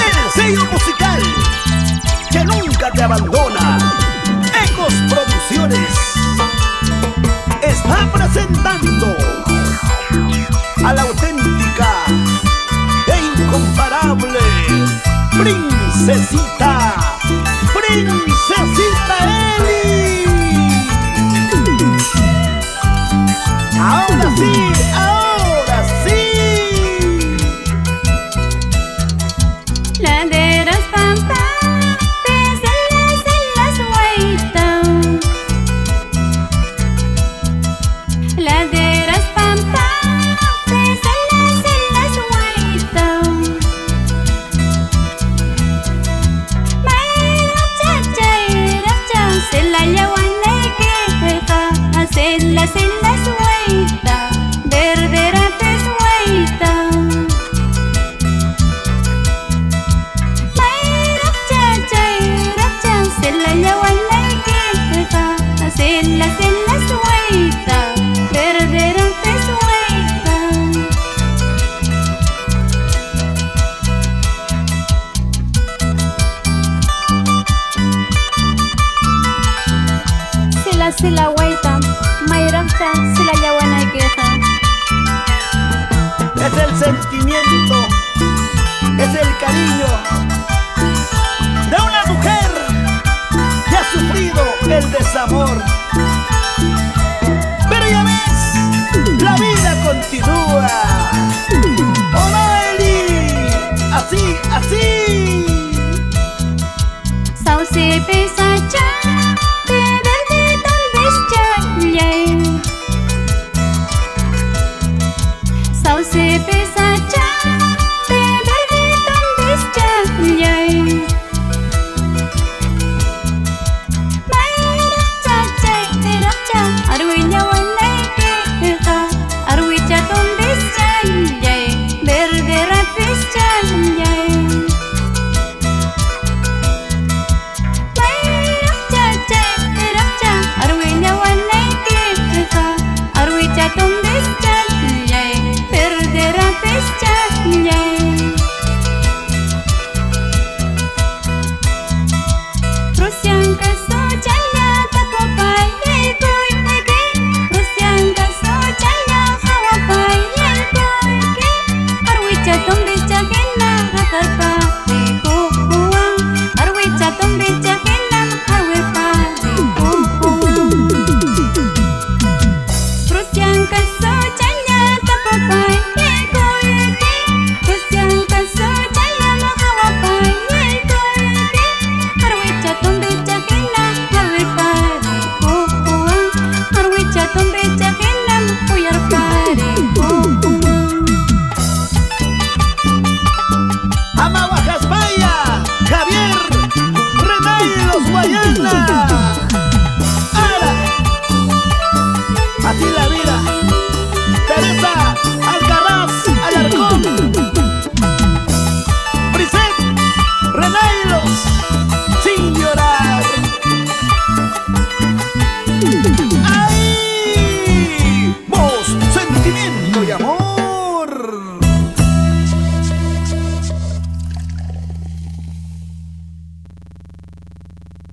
El sello musical que nunca te abandona, Ecos Producciones, está presentando a la auténtica e incomparable Princesita, Princesita Eli. Ahora sí, ahora sí. Laderas pampantes en las huaitas. Laderas pampantes en las huaitas. Maira se la llevan de queja, se las huaitas, verderantes huaitas. Se la llevan de queja, se las huaitas, verderantes huaitas. Se la huaita, Mayracha, se la llevan de queja. Es el sentimiento, es el cariño de una mujer que ha sufrido el desamor. Pero ya ves, la vida continúa. ¡Oh, no, Eli! Así, así. Sauce pesa